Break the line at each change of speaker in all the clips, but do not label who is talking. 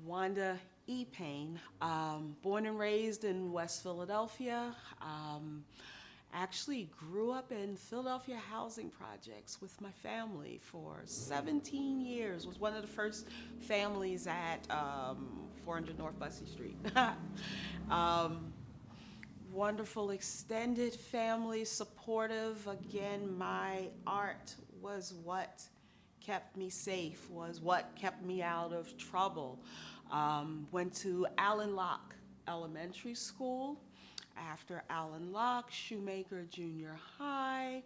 Wanda Payne. Born and raised in West Philadelphia. Actually grew up in Philadelphia housing projects with my family for 17 years. Was one of the first families at 400 North Bussey Street. um, Wonderful extended family, supportive. Again, my art was what kept me safe, was what kept me out of trouble. Went to Allen Locke Elementary School. After Allen Locke, Shoemaker Junior High,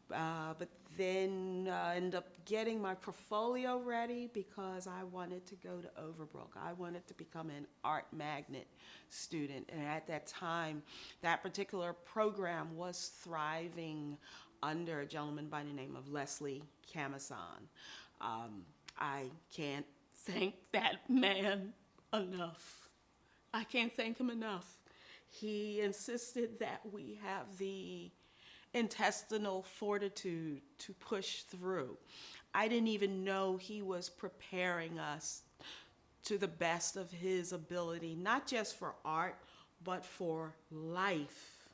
but then ended up getting my portfolio ready because I wanted to go to Overbrook. I wanted to become an art magnet student. And at that time, that particular program was thriving under a gentleman by the name of Leslie Camason. I can't thank that man enough. I can't thank him enough. He insisted that we have the intestinal fortitude to push through. I didn't even know he was preparing us to the best of his ability, not just for art, but for life.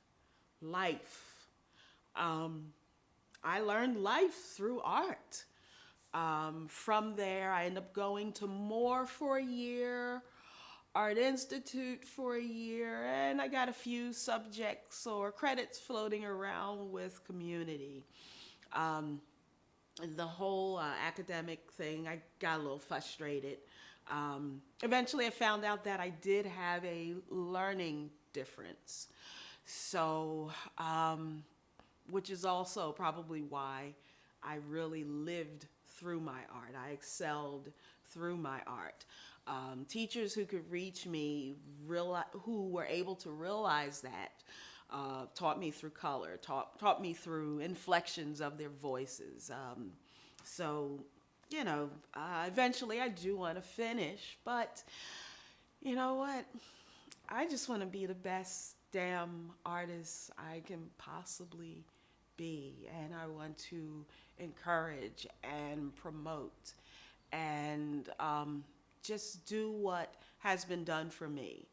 Life. I learned life through art. From there, I ended up going to Moore for a year, Art Institute for a year, and I got a few subjects or credits floating around with community. The whole academic thing, I got a little frustrated. Eventually, I found out that I did have a learning difference. So, which is also probably why I really lived through my art. I excelled through my art. Teachers who could reach me, who were able to realize that, taught me through color, taught me through inflections of their voices. So, eventually I do want to finish, but you know what? I just want to be the best damn artist I can possibly be, and I want to encourage and promote and just do what has been done for me.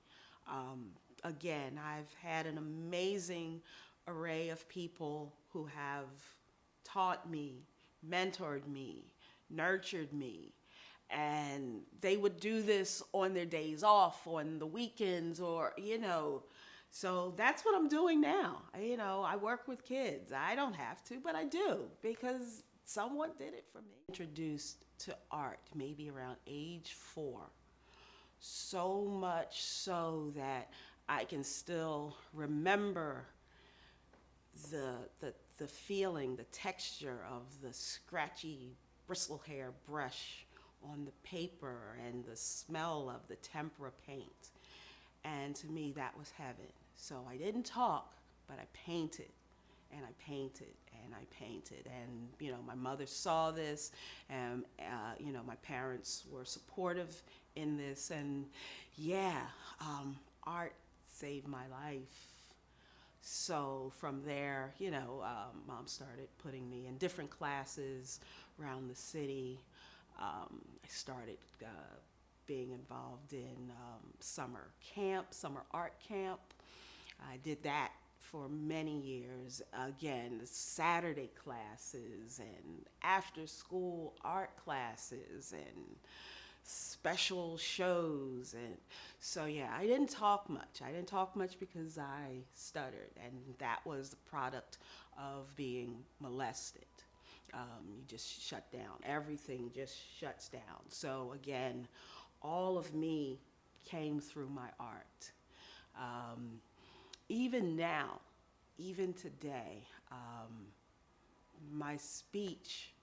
Again, I've had an amazing array of people who have taught me, mentored me, nurtured me, and they would do this on their days off, on the weekends, or, so that's what I'm doing now. I work with kids. I don't have to, but I do because someone did it for me. Introduced to art maybe around age 4. So much so that I can still remember the feeling, the texture of the scratchy bristle hair brush on the paper and the smell of the tempera paint. And to me, that was heaven. So I didn't talk, but I painted and I painted and I painted. And, my mother saw this, and, my parents were supportive in this. And art saved my life. So from there, Mom started putting me in different classes around the city. I started being involved in summer art camp. I did that for many years. Again, Saturday classes and after school art classes and special shows. And so, I didn't talk much. I didn't talk much because I stuttered, and that was the product of being molested. You just shut down. Everything just shuts down. So again, all of me came through my art. Even now, even today, my speech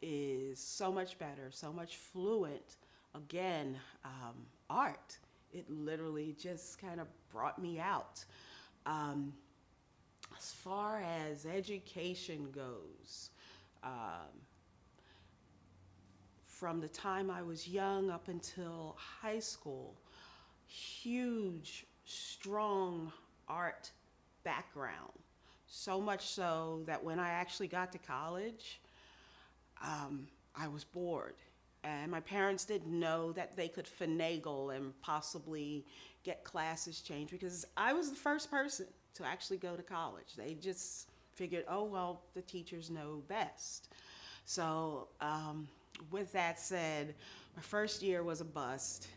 is so much better, so much fluent. Again, art, it literally just kind of brought me out. As far as education goes, from the time I was young up until high school, huge, strong art background. So much so that when I actually got to college, I was bored. And my parents didn't know that they could finagle and possibly get classes changed because I was the first person to actually go to college. They just figured, oh, well, the teachers know best. So, with that said, my first year was a bust.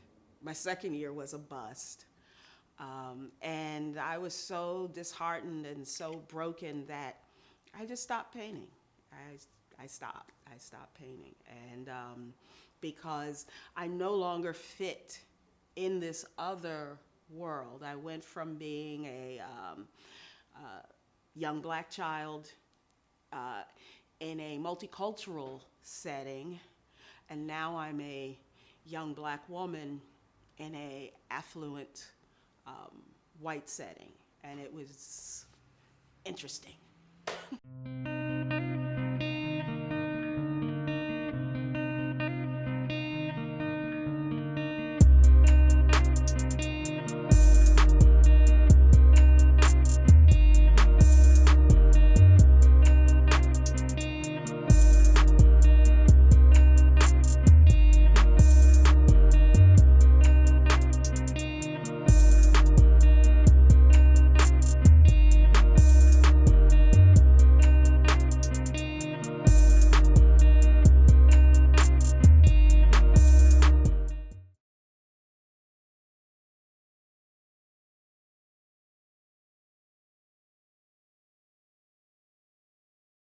My second year was a bust. And I was so disheartened and so broken that I just stopped painting. I stopped. I stopped painting. And because I no longer fit in this other world. I went from being a young black child in a multicultural setting, and now I'm a young black woman in a affluent white setting, and it was interesting.